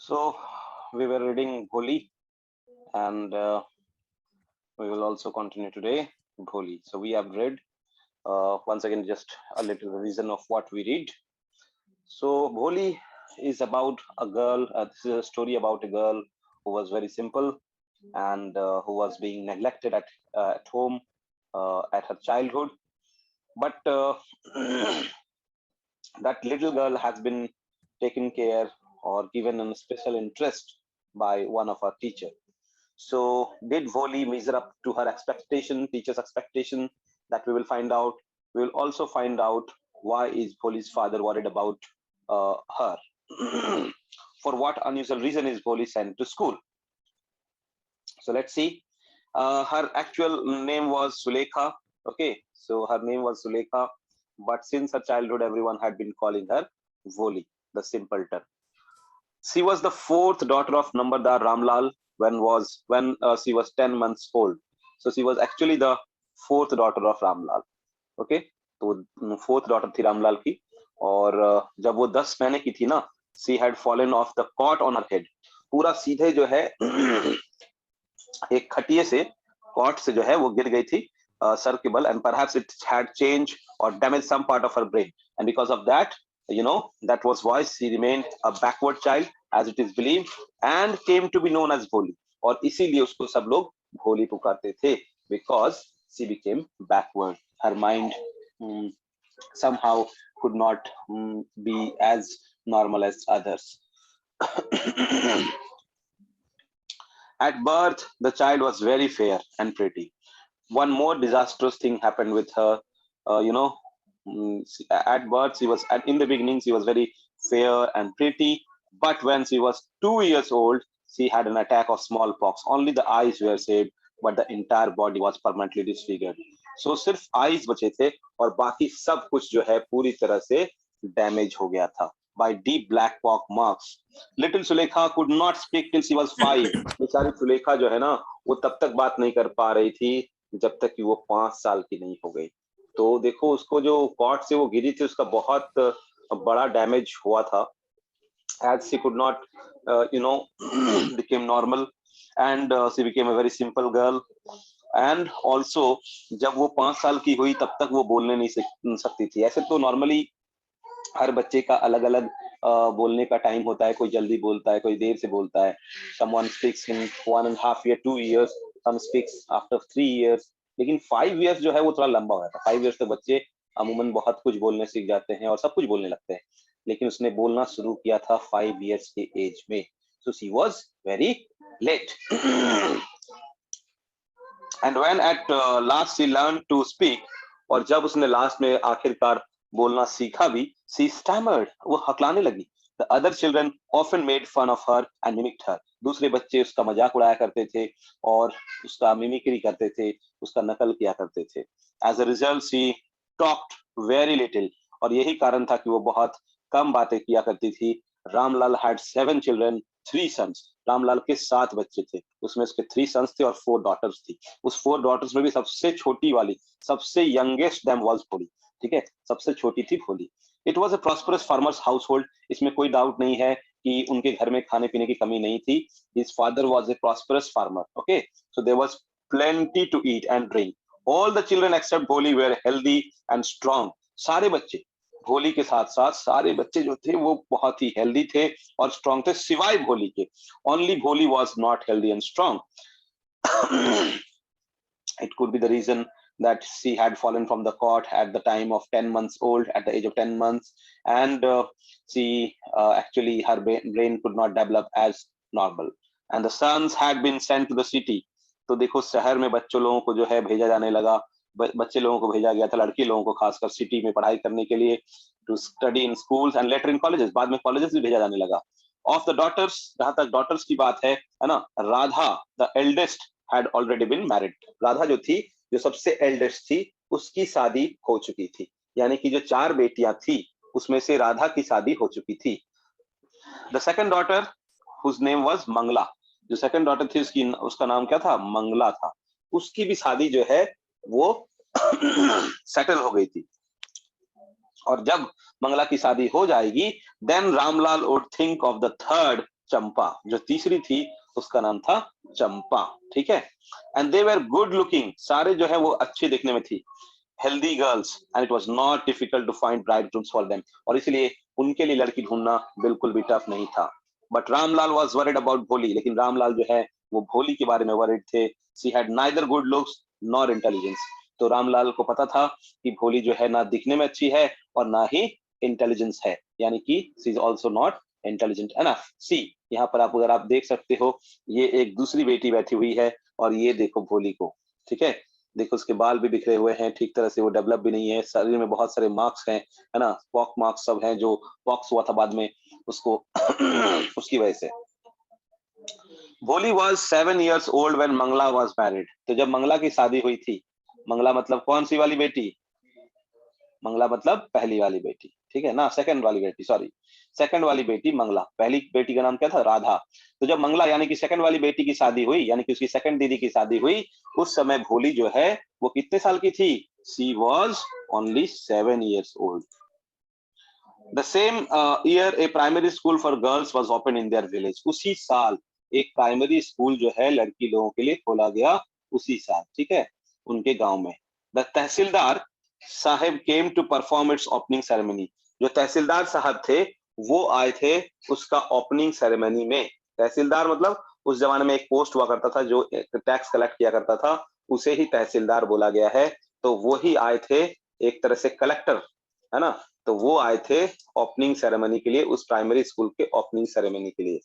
So we were reading Bholi, and we will also continue today Bholi. So we have read once again just a little revision of what we read. So Bholi is about a girl. This is a story about a girl who was very simple and who was being neglected at home at her childhood. But that little girl has been taken care or given a special interest by one of our teacher. So did Voli measure up to her expectation, teacher's expectation? That we will find out. We will also find out why is Voli's father worried about her. For what unusual reason is Voli sent to school? So let's see. Her actual name was Sulekha. Okay, so her name was Sulekha, but since her childhood, everyone had been calling her Voli, the simpleton. She was the fourth daughter of Nambardar Ramlal when she was 10 months old. So she was actually the fourth daughter of Ramlal. Okay, तो fourth daughter थी रामलाल की और जब वो 10 महीने की थी ना, she had fallen of the caught on her head. पूरा सीधे जो है एक खटिए से कॉट से जो है वो गिर गई थी सर के बल, and perhaps it had change or damage some part of her brain, and because of that that was why she remained a backward child as it is believed and came to be known as Bholi. और इसीलिए उसको सब लोग भोली पुकारते थे because she became backward. Her mind somehow could not be as normal as others. At birth, the child was very fair and pretty. One more disastrous thing happened with her. At birth, in the beginning, she was very fair and pretty. But when she was 2 years old, she had an attack of smallpox. Only the eyes were saved, but the entire body was permanently disfigured. So सिर्फ eyes बचे थे और बाकी सब कुछ जो है पूरी तरह से डैमेज हो गया था by deep black pock marks. Little Sulekha could not speak till she was 5. बेचारी सुलेखा जो है ना, वो तब तक बात नहीं कर पा रही थी जब तक कि वो 5 साल की नहीं हो गई. तो देखो उसको जो कॉट से वो गिरी थी उसका बहुत बड़ा डैमेज हुआ था. As she could not became normal, and she became a very simple girl. And also जब वो 5 साल की हुई तब तक वो बोलने नहीं सकती थी. ऐसे तो नॉर्मली हर बच्चे का अलग अलग बोलने का टाइम होता है. कोई जल्दी बोलता है, कोई देर से बोलता है. Someone speaks in 1.5 year, 2 years. Some speaks after 3 years. लेकिन 5 years जो है वो थोड़ा लंबा हो जाता है. 5 years तक बच्चे अमूमन बहुत कुछ बोलने सीख जाते हैं और सब कुछ बोलने लगते हैं. लेकिन उसने बोलना शुरू किया था 5 years के एज में. So she was very late. And when at last she learned to speak, और जब उसने लास्ट में आखिरकार बोलना सीखा भी, she stammered, वो हकलाने लगी. The other children often made fun of her and mimicked her. दूसरे बच्चे उसका मजाक उड़ाया करते थे और उसका मिमिक्री करते थे, उसका नकल किया करते थे. As a result, she talked very little. और यही कारण था कि वो बहुत कम बातें किया करती थी. Ramlal had 7 children, 3 sons. Ramlal के 7 बच्चे थे, उसमें उसके 3 sons थे और 4 daughters थी. उस 4 daughters में भी सबसे छोटी वाली, सबसे youngest them was भोली. ठीक है, सबसे छोटी थी भोली. It was a prosperous farmers house hold. इसमें कोई डाउट नहीं है कि उनके घर में खाने पीने की कमी नहीं थी. His father was a prosperous farmer. Okay, so there was plenty to eat and drink. All the children except Bholi were healthy and strong. सारे बच्चे, भोली के साथ साथ सारे बच्चे जो थे वो बहुत ही हेल्दी थे और स्ट्रॉन्ग थे सिवाय भोली के. ओनली भोली was not healthy and strong. It could be the reason that she had fallen from the cot at the time of 10 months old, at the age of 10 months, and she actually her brain could not develop as normal. And the sons had been sent to the city. तो देखो शहर में बच्चों लोगों को जो है भेजा जाने लगा. बच्चे लोगों को भेजा गया था, लड़की लोगों को खासकर सिटी में पढ़ाई करने के लिए, to study in schools and later in colleges. बाद में कॉलेजेस भी भेजा जाने लगा. ऑफ द डॉटर्स, जहां तक डॉटर्स की बात है ना, Radha the eldest had already been married. Radha जो थी, जो सबसे एल्डेस्ट थी, उसकी शादी हो चुकी थी. यानी कि जो 4 बेटियां थी उसमें से राधा की शादी हो चुकी थी. The second daughter whose name was Mangla, जो सेकंड डॉटर थी उसका नाम क्या था? मंगला था. उसकी भी शादी जो है वो सेटल हो गई थी. और जब मंगला की शादी हो जाएगी, then Ramlal would think of the third चंपा, जो तीसरी थी उसका नाम था चंपा, ठीक है। And they were good looking, सारे जो है वो अच्छे दिखने में थी, healthy girls, and it was not difficult to find bridegrooms for them, और इसलिए उनके लिए लड़की ढूंढना बिल्कुल भी टफ नहीं था। But Ramlal was worried about भोली, लेकिन रामलाल जो है वो भोली के बारे में वरीड थे। She had neither good looks nor intelligence, तो रामलाल को पता था कि भोली जो है ना दिखने में अच्छी है और ना ही इंटेलिजेंस है, यानी कि she is also not intelligent enough. See, यहाँ पर आप अगर आप देख सकते हो, ये एक दूसरी बेटी बैठी हुई है और ये देखो भोली को, ठीक है। देखो उसके बाल भी बिखरे हुए हैं, ठीक तरह से वो डेवलप भी नहीं है, शरीर में बहुत सारे मार्क्स हैं, है ना, पॉक मार्क्स सब हैं, जो पॉक्स हुआ था बाद में उसको उसकी वजह से। भोली was 7 years old when Mangla was married, तो जब मंगला की शादी हुई थी, मंगला मतलब कौन सी वाली बेटी, मंगला मतलब पहली वाली बेटी, ठीक है ना, सेकंड वाली बेटी, सॉरी, सेकंड वाली बेटी मंगला, पहली बेटी का नाम क्या था, राधा। तो जब मंगला यानी कि सेकंड वाली बेटी की शादी हुई, यानी कि उसकी सेकंड दीदी की शादी हुई, उस समय भोली जो है वो कितने साल की थी, she was only 7 years old। The same year a primary school for girls was open in their village, उसी साल एक प्राइमरी स्कूल जो है लड़की लोगों के लिए खोला गया, उसी साल, ठीक है, उनके गांव में। The tehsildar sahib came to perform its opening ceremony, जो तहसीलदार साहब थे वो आए थे उसका ओपनिंग सेरेमनी में। तहसीलदार मतलब उस जमाने में एक पोस्ट हुआ करता था जो टैक्स कलेक्ट किया करता था, उसे ही तहसीलदार बोला गया है, तो वो ही आए थे, एक तरह से कलेक्टर, है ना, तो वो आए थे ओपनिंग सेरेमनी के लिए, उस प्राइमरी स्कूल के ओपनिंग सेरेमनी के लिए,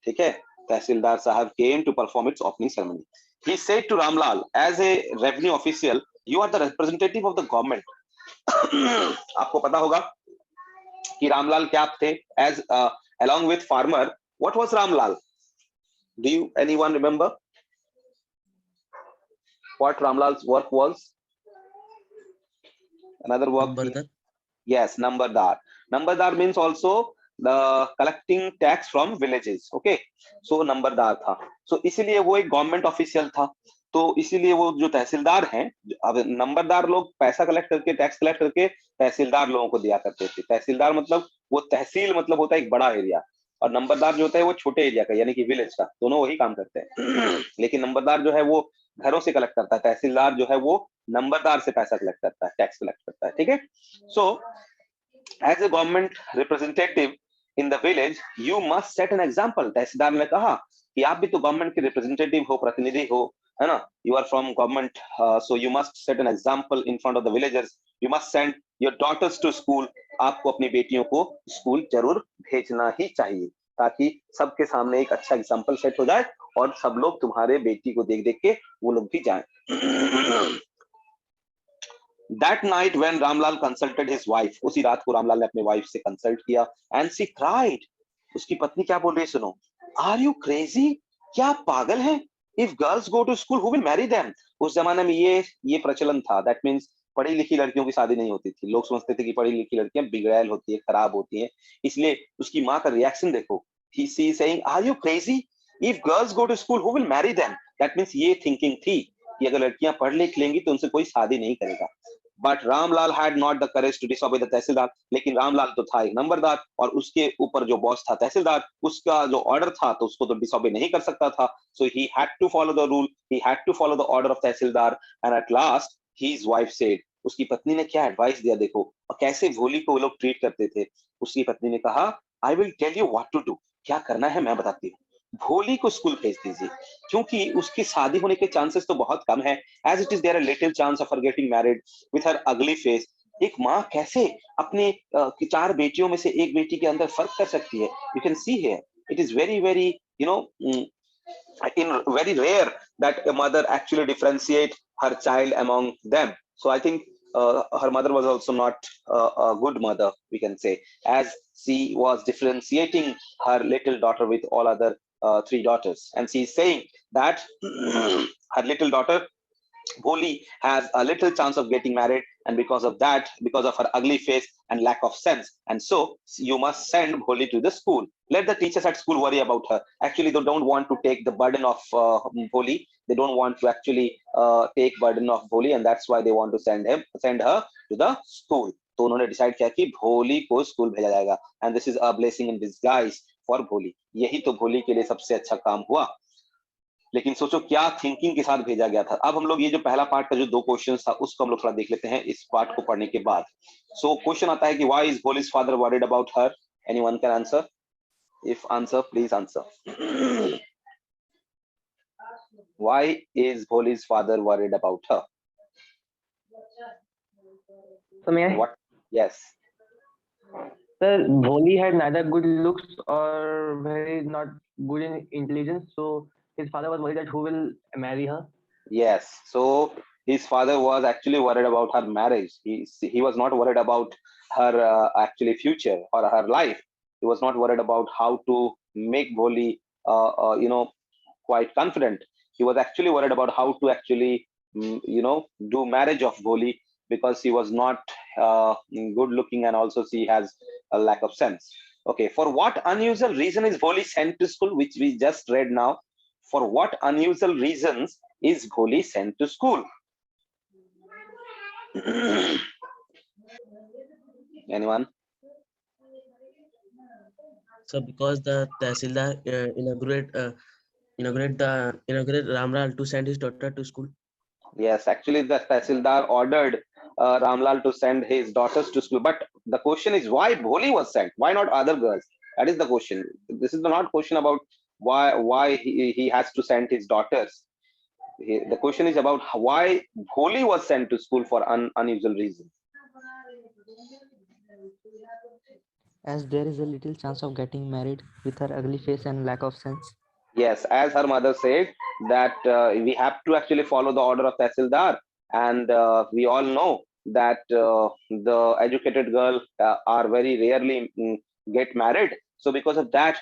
ठीक है। तहसीलदार साहब came to perform its opening ceremony. He said to Ramlal, as a revenue official you are the representative of the government. आपको पता होगा कि रामलाल क्या थे, as along with farmer, what was Ramlal? Do you anyone remember what Ramlal's work was? Another work he, Nambardar. yes, nambardar. Nambardar means also the collecting tax from villages, okay, so nambardar था, so इसीलिए वो एक government official था, तो इसीलिए वो जो तहसीलदार हैं, अब नंबरदार लोग पैसा कलेक्ट करके, टैक्स कलेक्ट करके तहसीलदार लोगों को दिया करते थे। तहसीलदार मतलब वो तहसील मतलब होता है एक बड़ा एरिया, और नंबरदार जो होता है वो छोटे एरिया का, यानी कि विलेज का, दोनों वही काम करते हैं। लेकिन नंबरदार जो है वो घरों से कलेक्ट करता है, तहसीलदार जो है वो नंबरदार से पैसा कलेक्ट करता है, टैक्स कलेक्ट करता है, ठीक है। So as a government representative in the village you must set an example, tehsildar ने कहा कि आप भी तो गवर्नमेंट के रिप्रेजेंटेटिव हो, प्रतिनिधि हो, है ना, you are from government, so you must set an example in front of the villagers, you must send your daughters to school, आपको अपनी बेटियों को स्कूल जरूर भेजना ही चाहिए, ताकि सबके सामने एक अच्छा एग्जाम्पल सेट हो जाए और सब लोग तुम्हारे बेटी को देख देख के वो लोग भी जाएं। That night when Ramlal consulted his wife, उसी रात को रामलाल ने अपने वाइफ से कंसल्ट किया, and she cried, उसकी पत्नी क्या बोल रही है सुनो, are you crazy, क्या आप पागल हैं, if girls go to school who will marry them। उस जमाने में ये प्रचलन था, that means पढ़ी लिखी लड़कियों की शादी नहीं होती थी, लोग समझते थे कि पढ़ी लिखी लड़कियां बिगड़ैल होती है, खराब होती हैं, इसलिए उसकी माँ का रिएक्शन देखो, she is saying are you crazy, if girls go to school who will marry them, that means ये थिंकिंग थी कि अगर लड़कियां पढ़ लिख लेंगी तो उनसे कोई शादी नहीं करेगा। But Ramlal had not the courage to disobey the tehsildar, लेकिन रामलाल तो था एक नंबरदार, और उसके ऊपर जो बॉस था तहसीलदार, उसका जो ऑर्डर था तो उसको तो डिसोबे नहीं कर सकता था, so he had to follow the rule, he had to follow the order of tehsildar, and at last his wife said, उसकी पत्नी ने क्या एडवाइस दिया देखो, और कैसे भोली को वो लोग ट्रीट करते थे। उसकी पत्नी ने कहा, I will tell you what to do, क्या करना है मैं बताती हूँ, भोली को स्कूल भेज दीजिए, क्योंकि उसकी शादी होने के चांसेस तो बहुत कम है, as it is there a little chance of her getting married with her ugly face. एक माँ कैसे अपने चार बेटियों में से एक बेटी के अंदर फर्क कर सकती है, you can see here it is very very you know in very rare that a mother actually differentiate her child among them. So I think her mother was also not a good mother, we can say, as she was differentiating her little daughter with all other three daughters, and she is saying that her little daughter Bholi has a little chance of getting married, and because of that, because of her ugly face and lack of sense, and so you must send Bholi to the school. Let the teachers at school worry about her. Actually, they don't want to take the burden of Bholi. They don't want to actually take burden of Bholi, and that's why they want to send her to the school. तो उन्होंने decide किया कि भोली को school भेजा जाएगा, and this is a blessing in disguise for Bholi. यही तो भोली के लिए सबसे अच्छा काम हुआ. लेकिन सोचो क्या थिंकिंग के साथ भेजा गया था. अब हम लोग ये जो पहला पार्ट का जो 2 क्वेश्चंस था उसको हम लोग थोड़ा देख लेते हैं इस पार्ट को पढ़ने के बाद. सो क्वेश्चन आता है कि why is Bholi's father worried about her? Anyone can answer? If answer, please answer. Why is Bholi's father worried about her? So may I? What? Yes. Sir, Bholi had neither good looks or very not good in intelligence. So his father was worried that who will marry her. Yes. So his father was actually worried about her marriage. He was not worried about her actually future or her life. He was not worried about how to make Bholi, quite confident. He was actually worried about how to actually, do marriage of Bholi because he was not good looking and also she has a lack of sense. Okay, for what unusual reason is Bholi sent to school, which we just read now? For what unusual reasons is Bholi sent to school? Anyone? So because the Tahsildar inaugurate Ramlal to send his daughter to school. Yes, actually, the Tahsildar ordered Ramlal to send his daughters to school. But the question is why Bholi was sent? Why not other girls? That is the question. This is not question about why he has to send his daughters. The question is about why Bholi was sent to school for unusual reasons. As there is a little chance of getting married with her ugly face and lack of sense. Yes, as her mother said, that we have to actually follow the order of Tahsildar, and we all know that the educated girl are very rarely get married. So because of that,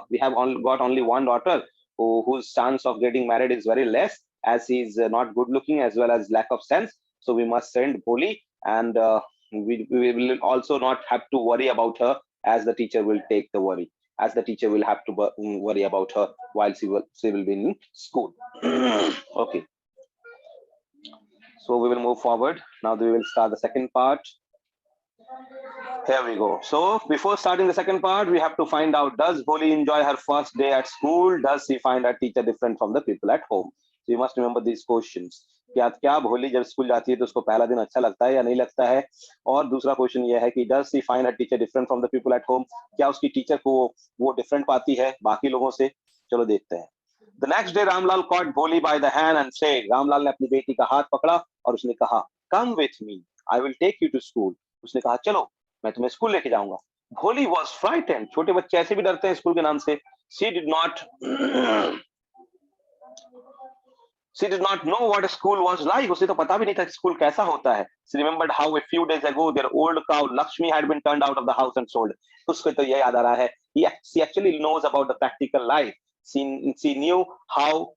we have got only one daughter whose chance of getting married is very less, as he is not good looking as well as lack of sense. So we must send Bholi, and we will also not have to worry about her, as the teacher will take the worry, as the teacher will have to worry about her while she will be in school. Okay, so we will move forward. Now we will start the second part. Here we go. So before starting the second part, we have to find out, does Bholi enjoy her first day at school? Does she find her teacher different from the people at home? So you must remember these questions. क्या भोली जब school जाती है तो उसको पहला दिन अच्छा लगता है या नहीं लगता है? और दूसरा क्वेश्चन ये है कि does she find her teacher different from the people at home? क्या उसकी टीचर को वो डिफरेंट पाती है बाकी लोगों से? चलो देखते हैं. The next day, Ramlal caught Bholi by the hand and said, Ramlal ने अपनी बेटी का हाथ पकड़ा और उसने कहा, come with me, I will take you to school. उसने कहा, चलो, मैं तुम्हें स्कूल लेके जाऊंगा. Bholi was frightened. छोटे बच्चे ऐसे भी डरते हैं स्कूल के नाम से. She did not She did not know what a school was like. उसे तो पता भी नहीं था स्कूल कैसा होता है. She remembered how a few days ago their old cow Lakshmi had been turned out of the house and sold. उसको तो ये याद आ रहा है. She actually knows about the practical life. She knew how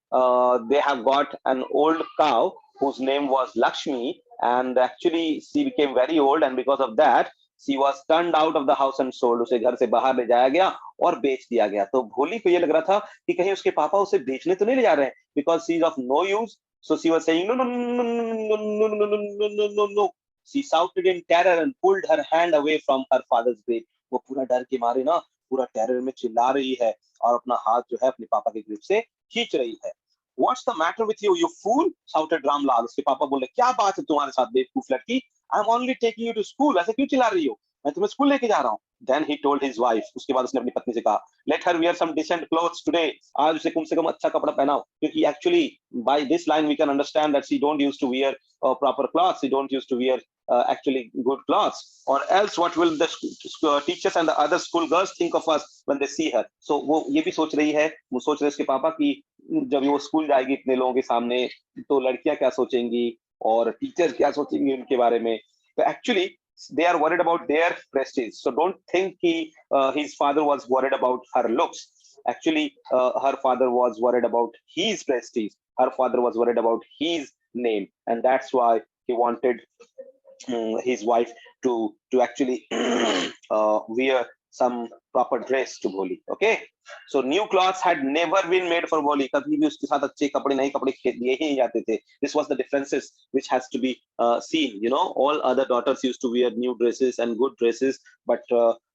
they have got an old cow whose name was Lakshmi, and actually she became very old, and because of that she was turned out of the house and sold. उसे घर से बाहर ले जाया गया और बेच दिया गया. तो भोली को ये लग रहा था कि कहीं उसके पापा उसे बेचने तो नहीं ले जा रहे हैं, because she is of no use. So she was saying no no no no no no no no no no no. She shouted in terror and pulled her hand away from her father's grip. वो पूरा डर के मारे ना पूरा terror में चिल्ला रही है और अपना हाथ जो है अपने पापा के ग्रिप से खींच रही है. What's the matter with you, you fool? shouted Ramlal. उसके पापा बोले क्या बात है तुम्हारे साथ बेवकूफ लड़की? I'm only taking you to school. ऐसे क्यों चिल्ला रही हो? मैं तुम्हें स्कूल लेके जा रहा हूँ. Then he told his wife. उसके बाद उसने अपनी पत्नी से कहा, let her wear some decent clothes today. आज उसे कम से कम अच्छा कपड़ा पहनाओ. क्योंकि actually by this line we can understand that she don't used to wear proper clothes. She don't used to wear actually good clothes. Or else what will the teachers and the other school girls think of us when they see her? So वो ये भी सोच रही है, वो सोच रहे उसके पापा कि जब वो स्कूल जाएगी इतने लोगों के सामने तो लड़कियां क्या सोचेंगी और टीचर क्या सोचेंगे उनके बारे में. तो actually they are worried about their prestige. So don't think his father was worried about her looks. Actually, her father was worried about his prestige. Her father was worried about his name, and that's why he wanted his wife to actually wear some proper dress to Bholi. Okay, so new clothes had never been made for Bholi. कभी भी उसके साथ अच्छे कपड़े नए कपड़े दिए ही नहीं जाते थे. This was the differences which has to be seen. You know, all other daughters used to wear new dresses and good dresses, but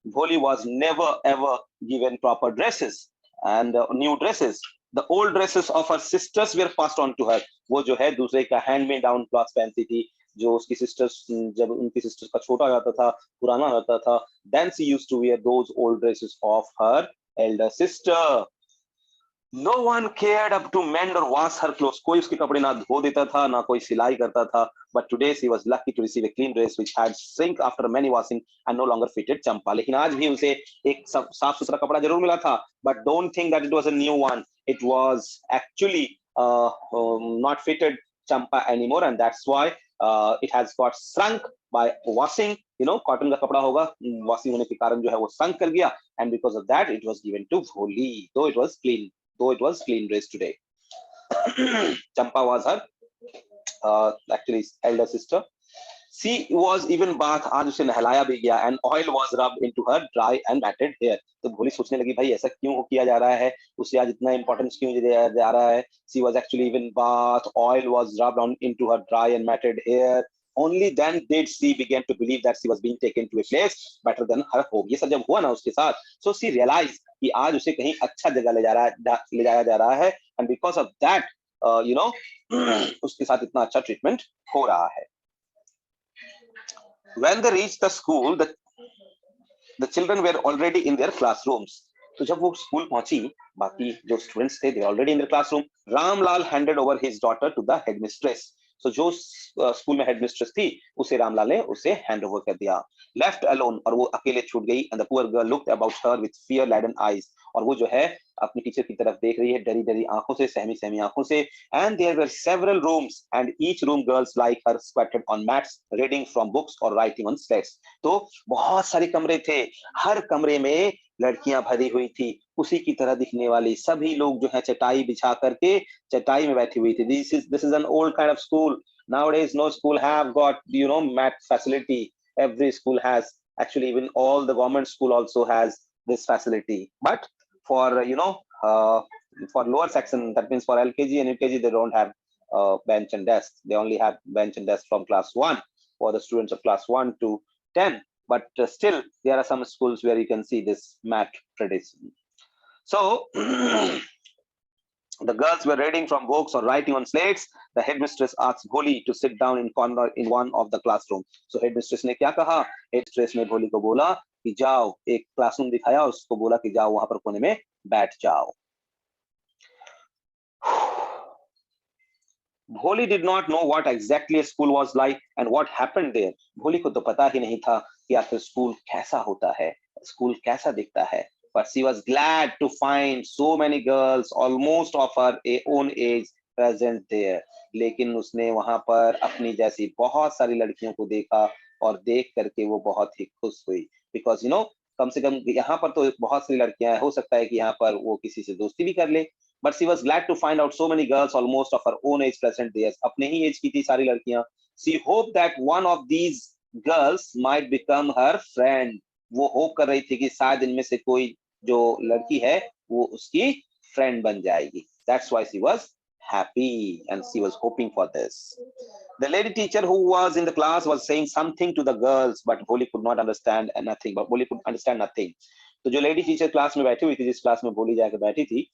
Bholi was never ever given proper dresses and new dresses. The old dresses of her sisters were passed on to her. वो जो है दूसरे का hand में down cloth पहनती थी, जो उसकी सिस्टर्स, जब उनकी सिस्टर्स का छोटा हो जाता था, पुराना हो जाता था, then she used to wear those old dresses of her elder sister. No one cared up to mend or wash her clothes. कोई उसके कपड़े ना धो देता था, ना कोई सिलाई करता था. But today she was lucky to receive a clean dress which had shrunk after many washing and no longer fitted Champa. लेकिन आज भी उसे एक साफ सुथरा कपड़ा जरूर मिला था. But don't think that it was a new one. It was actually not fitted Champa anymore, and that's why it has got shrunk by washing. You know, cotton का कपड़ा होगा, washing होने के कारण जो है वो shrunk कर गया, and because of that it was given to Bholi, though it was clean dress today. Champa was her actually elder sister. She was even bathed, आज उसे नहलाया भी गया, and oil was rubbed into her dry and matted hair. तो भोली सोचने लगी भाई ऐसा क्यों किया जा रहा है, उसे आज इतना इंपॉर्टेंस क्यों दिया जा रहा है. She was actually even bathed, oil was rubbed on into her dry and matted hair. Only then did she begin to believe that she was being taken to a place better than her home. ये सब जब हुआ ना उसके साथ, so she realized कि आज उसे कहीं अच्छा जगह ले जाया जा रहा है, and because of that, you know, उसके साथ इतना अच्छा ट्रीटमेंट हो रहा है. When they reached the school, the children were already in their classrooms. तो जब वो स्कूल पहुंची, बाकी जो स्टूडेंट्स थे, they were already in their classroom. Ramlal handed over his daughter to the headmistress. So जो स्कूल में हेडमिस्ट्रेस थी, उसे रामलाल ने उसे हैंड ओवर कर दिया. Left alone, और वो अकेले छूट गई. And the poor girl looked about her with fear-laden eyes. और वो जो है अपनी टीचर की तरफ देख रही है डरी डरी आंखों से, सहमी सहमी आंखों से. And there were several rooms, and each room girls like her squatted on mats, reading from books or writing on slates. तो बहुत सारे कमरे थे, हर कमरे में लड़कियां भरी हुई थी, उसी की तरह दिखने वाली. सभी लोग जो है चटाई बिछा करके चटाई में बैठी हुई थी. This is an old kind of school. Nowadays no school have got, you know, mat facility. Every school has, actually even all the government school also has this facility. But for for lower section, that means for LKG and UKG, they don't have bench and desk. They only have bench and desk from class 1 for the students of class 1 to 10. But still there are some schools where you can see this mat tradition. So the girls were reading from books or writing on slates. The headmistress asked Bholi to sit down in corner in one of the classroom. So headmistress ने क्या कहा? Headmistress ने भोली को बोला कि जाओ, एक क्लासरूम दिखाया, उसको बोला कि जाओ वहां पर कोने में बैठ जाओ. Bholi did not know what exactly a school was like and what happened there. भोली को तो पता ही नहीं था कि आखिर स्कूल कैसा होता है, स्कूल कैसा दिखता है. But she was glad to find so many girls, almost of her own age, present there. लेकिन उसने वहां पर अपनी जैसी बहुत सारी लड़कियों को देखा और देख करके वो बहुत ही खुश हुई. Because you know, कम से कम यहाँ पर तो बहुत सारी लड़कियां हैं, हो सकता है कि यहाँ पर वो किसी से दोस्ती भी कर ले. But she was glad to find out so many girls, almost of her own age, present there. अपने ही एज की थी सारी लड़कियां. She hoped that one of these girls might become her friend. वो होप कर रही थी कि शायद इनमें से कोई जो लड़की है वो उसकी फ्रेंड बन जाएगी. That's why she was happy and she was hoping for this. The lady teacher who was in the class was saying something to the girls, but Bholi could not understand nothing. But Bholi could understand nothing. तो जो lady teacher class में बैठी हुई थी, जिस class में भोली जाकर बैठी थी,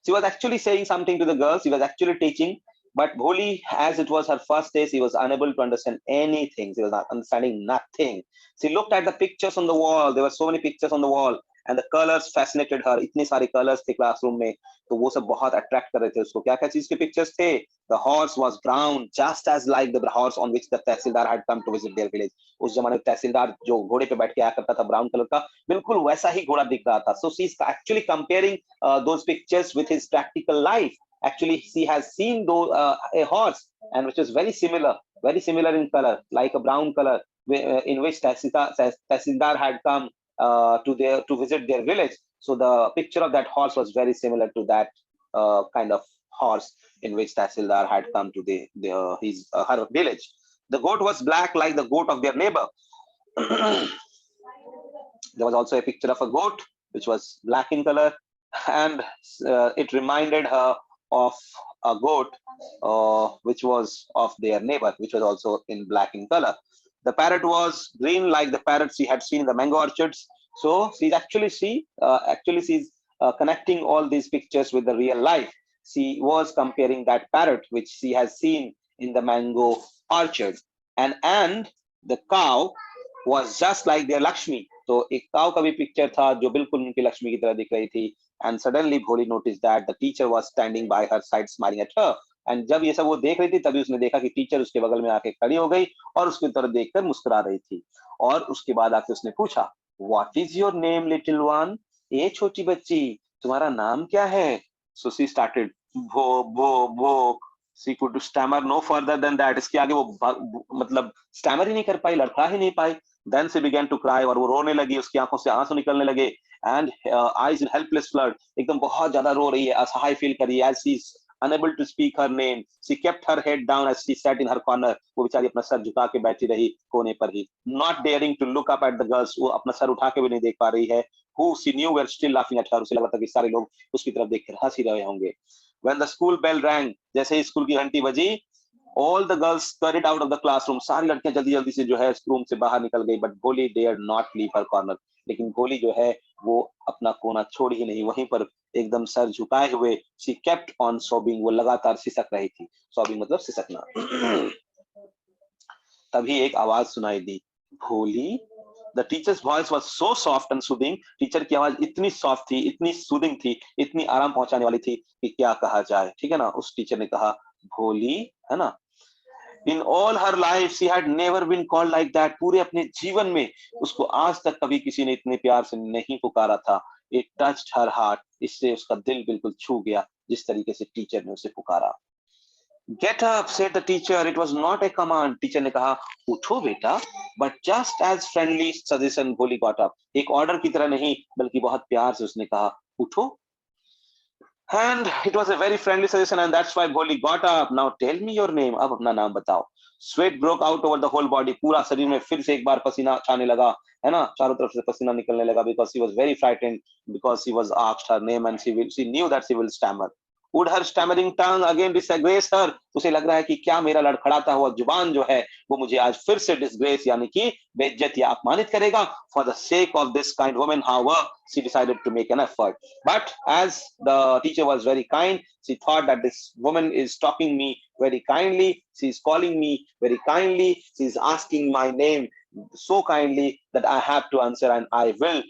she was actually saying something to the girls. She was actually teaching, but Bholi, as it was her first day, she was unable to understand anything. She was not understanding nothing. She looked at the pictures on the wall. There were so many pictures on the wall, and the colors fascinated her. इतने सारे colors थे classroom में, तो वो सब बहुत attract कर रहे थे उसको. क्या क्या चीज के pictures थे? The horse was brown, just as like the horse on which the tehsildar had come to visit their village. उस जमाने में तहसीलदार जो घोड़े पे बैठ के आया करता था, brown color का, बिल्कुल वैसा ही घोड़ा दिख रहा था. So she's actually comparing those pictures with his practical life. Actually, she has seen those, a horse, and which is very similar in color, like a brown color, in which Tahsildar had come to visit their village. So the picture of that horse was very similar to that kind of horse in which Tahsildar had come to her village. The goat was black like the goat of their neighbor. There was also a picture of a goat which was black in color, and it reminded her of a goat which was of their neighbor, which was also in black in color. The parrot was green like the parrot she had seen in the mango orchards. So she's connecting all these pictures with the real life. She was comparing that parrot which she has seen in the mango orchard, and the cow was just like their Lakshmi. तो एक काव का भी picture था जो बिल्कुल उनकी लक्ष्मी की तरह दिख रही थी. And suddenly Bholi noticed that the teacher was standing by her side smiling at her. And जब ये सब वो देख रही थी तभी उसने देखा कि टीचर उसके बगल में आके खड़ी हो गई और उसकी तरफ देखकर मुस्कुरा रही थी. और उसके बाद आके उसने पूछा, What is your name, little one? ए छोटी बच्ची, तुम्हारा नाम क्या है? So she started भो. She could stammer no further than that. इसके आगे वो मतलब स्टैमर ही नहीं कर पाई, लड़खड़ा ही नहीं पाई. Then she began to cry और वो रोने लगी, उसकी आंखों से आंसू निकलने लगे. And eyes in helpless flood, एकदम बहुत ज्यादा रो रही है, असहाय फील कर रही है. As she's unable to speak her name, she kept her head down as she sat in her corner. वो बेचारी अपना सर झुका के बैठी रही कोने पर ही. Not daring to look up at the girls, वो अपना सर उठा के भी नहीं देख पा रही है. Who she knew were still laughing at her. उसे लगा था कि सारे लोग उसकी तरफ देख कर हंस ही रहे होंगे. When the school bell rang, जैसे ही स्कूल की घंटी बजी, all the girls scurried out of the classroom. सारी लड़कियां जल्दी जल्दी से जो है रूम से बाहर निकल गई. But Bholi dared not leave her corner. लेकिन भोली जो है वो अपना कोना छोड़ ही नहीं, वहीं पर एकदम सर झुकाए हुए she kept on sobbing. वो लगातार सिसक रही थी. sobbing मतलब सिसकना. तभी एक आवाज सुनाई दी, भोली. The teacher's voice was so soft and soothing. Teacher की आवाज इतनी सॉफ्ट थी, इतनी सूदिंग थी, इतनी आराम पहुंचाने वाली थी कि क्या कहा जाए. ठीक है ना. उस टीचर ने कहा, भोली, है ना. In all her life she had never been called like that. पूरे अपने जीवन में उसको आज तक कभी किसी ने इतने प्यार से नहीं पुकारा था. It touched her heart. इससे उसका दिल बिल्कुल छू गया जिस तरीके से टीचर ने उसे पुकारा. Get up, said the teacher. It was not a command. Teacher ने कहा, उठो बेटा. But just as friendly suggestion, Bholi got up. एक ऑर्डर की तरह नहीं बल्कि बहुत प्यार से उसने कहा, उठो. And it was a very friendly suggestion, and that's why Bholi got up. Now tell me your name. अब अपना नाम बताओ. Sweat broke out over the whole body. पूरा शरीर में फिर से एक बार पसीना छाने लगा, है ना. चारों तरफ से पसीना निकलने लगा because she was very frightened because she was asked her name and she knew that she will stammer. Would her stammering tongue again disgrace her? उसे लग रहा है कि क्या मेरा लड़खड़ाता हुआ जुबान जो है वो मुझे आज फिर से disgrace यानी कि बेइज्जत या अपमानित करेगा. For the sake of this kind woman, however, she decided to make an effort. But as the teacher was very kind, she thought that this woman is talking me very kindly. She is calling me very kindly. She is asking my name so kindly that I have to answer, and I will.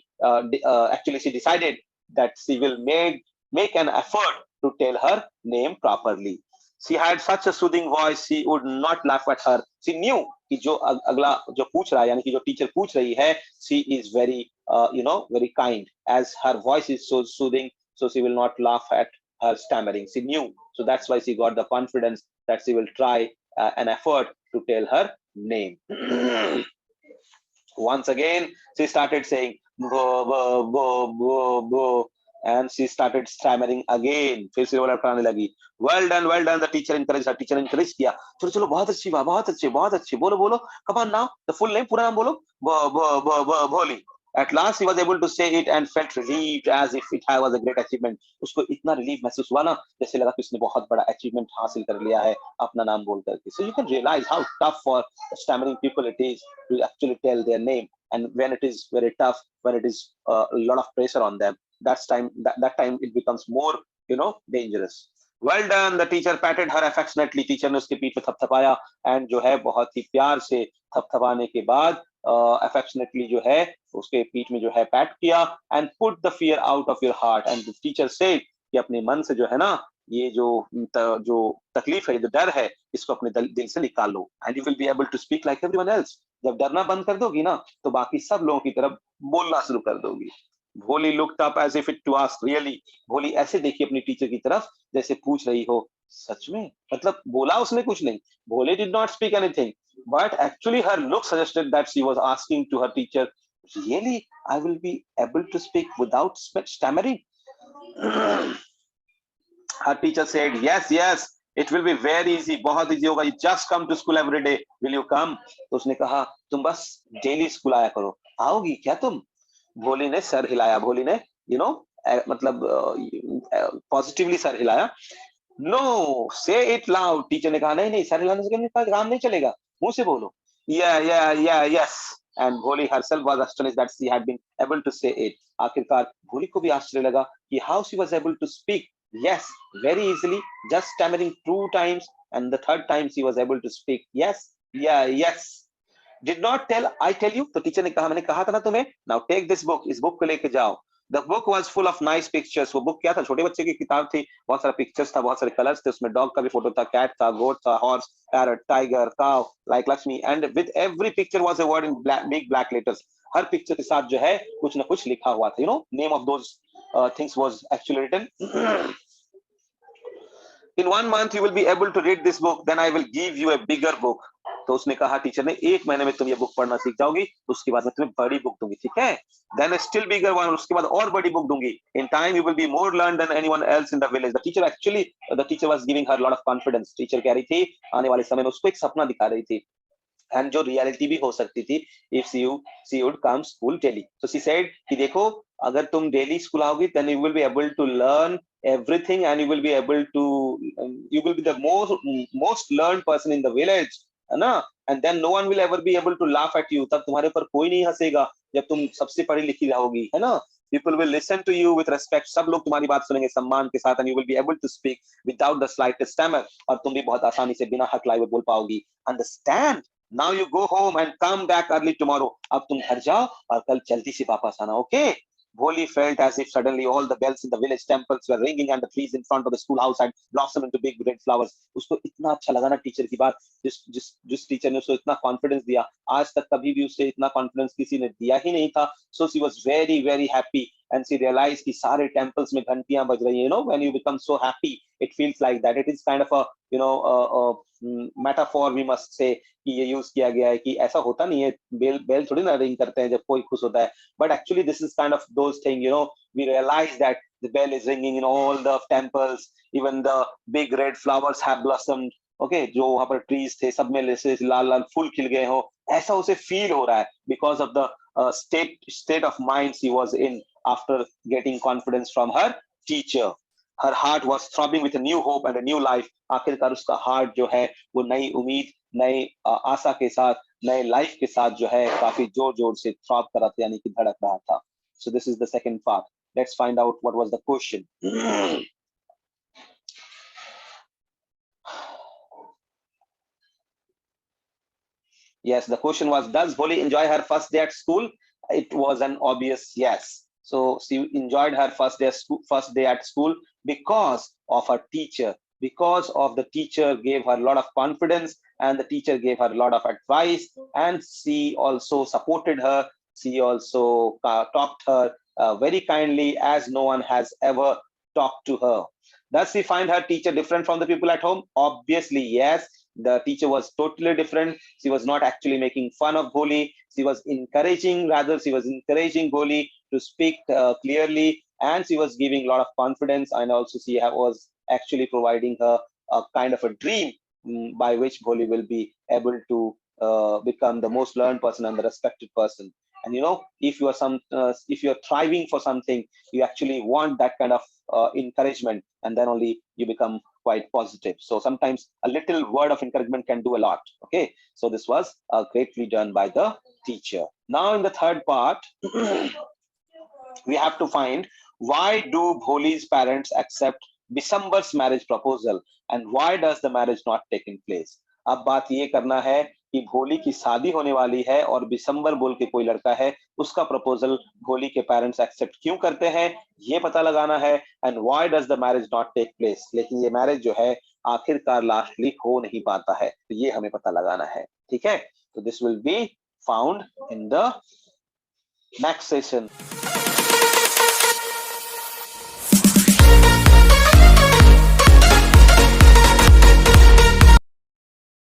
Actually, she decided that she will make an effort to tell her name properly. She had such a soothing voice, she would not laugh at her. She knew कि जो अगला जो पूछ रहा है यानी कि जो टीचर पूछ रही है, she is very very kind. As her voice is so soothing, so she will not laugh at her stammering. She knew, so that's why she got the confidence that she will try an effort to tell her name. Once again, she started saying bo bo bo bo bo. And she started stammering again. फिर से वो लड़खड़ाने लगी. Well done. The teacher encouraged her. Teacher encourage किया. चलो बहुत अच्छी बात, बहुत अच्छे. बोलो. Come on now. The full name, पूरा नाम बोलो. Bholi. At last he was able to say it and felt relieved as if it was a great achievement. उसको इतना relief महसूस हुआ ना जैसे लगा कि उसने बहुत बड़ा achievement हासिल कर लिया है अपना नाम बोल करके. So you can realize how tough for stammering people it is to actually tell their name, and when it is very tough, when it is a lot of pressure on them, that time it becomes more dangerous. Well done. The teacher patted her affectionately. Teacher ने उसके पीठ पे थपथपाया and जो है बहुत ही प्यार से थपथपाने के बाद affectionately जो है उसके पीठ में जो है पैट किया and put the fear out of your heart. And the teacher said कि अपने मन से जो है ना ये जो तकलीफ है, जो डर है, इसको अपने दिल से निकाल लो. And you will be able to speak like everyone else. जब डरना बंद कर दोगी ना तो बाकी सब लोगों की तरफ बोलना शुरू कर दोगी. भोली looked up as if it to ask, really. भोली ऐसे देखी अपनी टीचर की तरफ जैसे पूछ रही हो, सच में? मतलब बोला उसने कुछ नहीं. भोली did not speak anything, but actually her look suggested that she was asking to her teacher, really, I will be able to speak without stammering? Her teacher said, yes, it will be very easy, बहुत easy होगा. You just come to school every day. Will you come? तो उसने कहा, तुम बस daily school आया करो. आओगी क्या तुम? भोली ने सर हिलाया. भोली ने मतलब पॉजिटिवली सर हिलाया. नो, से इट लाउड. टीचर ने कहा, नहीं सर हिलाने से काम नहीं चलेगा, मुंह से बोलो. Yes. And Bholi herself was astonished that she had been able to say it. आखिरकार भोली को भी आश्चर्य लगा कि how she was able to speak. Yes, very easily, just stammering 2 times, and the third time she was able to speak. Yes, yes. Did not tell, I tell you, तो teacher ने कहा, मैंने कहा था ना तुम्हें, now take this book, इस book को लेके जाओ. The book was full of nice pictures. वो बुक क्या था, छोटे बच्चे की किताब थी, बहुत सारा पिक्चर्स था, बहुत सारे कलर्स थे, उसमें डॉग का भी फोटो था, कैट था, गोट था, horse, parrot, tiger, cow, like Lakshmi, and with every picture was a word in big black letters. Her picture के साथ जो है कुछ ना कुछ लिखा हुआ था, name of those things was actually written. In 1 month you will be able to read this book, then I will give you a bigger book. तो उसने कहा टीचर ने, 1 महीने में तुम ये बुक पढ़ना सीख जाओगी, उसके बाद मैं तुम्हें बड़ी बुक दूंगी, ठीक है? Then a still bigger one, उसके बाद और बड़ी बुक दूंगी. In time you will be more learned than anyone else in the village. The teacher was giving her a lot of confidence. Teacher कह रही थी आने वाले समय में उसको एक सपना दिखा रही थी, एंड जो रियलिटी भी हो सकती थी, if she would come school daily. So she said कि देखो, अगर तुम डेली स्कूल आओगी, then you will be able to learn everything, and you will be able to you will be the most learned person in the village, है ना? And then no one will ever be able to laugh at you. तब तुम्हारे ऊपर कोई नहीं हंसेगा जब तुम सबसे पढ़ी लिखी रहोगी, है ना? People will listen to you with respect. सब लोग तुम्हारी बात सुनेंगे सम्मान के साथ, and you will be able to speak without the slightest stammer. और तुम भी बहुत आसानी से बिना हकलाए हुए बोल पाओगी. Understand? Now you go home and come back early tomorrow. अब तुम घर जाओ और कल जल्दी से वापस आना, okay? Bholi felt as if suddenly all the bells in the village temples were ringing and the trees in front of the schoolhouse had blossomed into big red flowers. उसको इतना अच्छा लगा ना टीचर की बात, जिस टीचर ने उसको इतना कॉन्फिडेंस दिया, आज तक कभी भी उसे इतना कॉन्फिडेंस किसी ने दिया ही नहीं था. So she was very very happy, and she realized कि सारे temples में घंटियां बज रही हैं. When you become so happy, it feels like that. It is kind of a metaphor, we must say, कि ये यूज किया गया है कि ऐसा होता नहीं है, बेल बेल थोड़ी ना रिंग करते हैं जब कोई खुश होता है, but actually this is kind of those things, we realize that the bell is ringing in all the temples, even the big red flowers have blossomed. Okay, जो वहां पर ट्रीज थे सब में जैसे लाल लाल फूल खिल गए हो, ऐसा उसे फील हो रहा है, because of the state of mind she was in after getting confidence from her teacher. Her heart was throbbing with a new hope and a new life. आखिरकार उसका हार्ट जो है वो नई उम्मीद, नई आशा के साथ, नए लाइफ के साथ जो है काफी जोर जोर से थ्रॉब कर रहा था, यानी कि धड़क रहा था. So this is the second part. Let's find out what was the question. Yes, the question was, does Bholi enjoy her first day at school? It was an obvious yes. So she enjoyed her first day at school because of her teacher. Because of the teacher gave her a lot of confidence, and the teacher gave her a lot of advice, and she also supported her. She also talked her very kindly, as no one has ever talked to her. Does she find her teacher different from the people at home? Obviously, yes. The teacher was totally different. She was not actually making fun of Bholi. She was encouraging Bholi to speak clearly, and she was giving a lot of confidence, and also she was actually providing her a kind of a dream by which Bholi will be able to become the most learned person and the respected person. And if you are if you are thriving for something, you actually want that kind of encouragement, and then only you become quite positive. So sometimes a little word of encouragement can do a lot. Okay, so this was greatly done by the teacher. Now in the third part, we have to find, why do Bholi's parents accept Bisambar's marriage proposal, and why does the marriage not taking place? अब बात ये करना है कि भोली की शादी होने वाली है और बिसंबर बोल के कोई लड़का है, उसका प्रपोजल भोली के पेरेंट्स एक्सेप्ट क्यों करते हैं, ये पता लगाना है. And why does the marriage not take place, लेकिन ये मैरिज जो है आखिरकार लास्टली हो नहीं पाता है, तो ये हमें पता लगाना है. ठीक है, तो this will be found in the next session.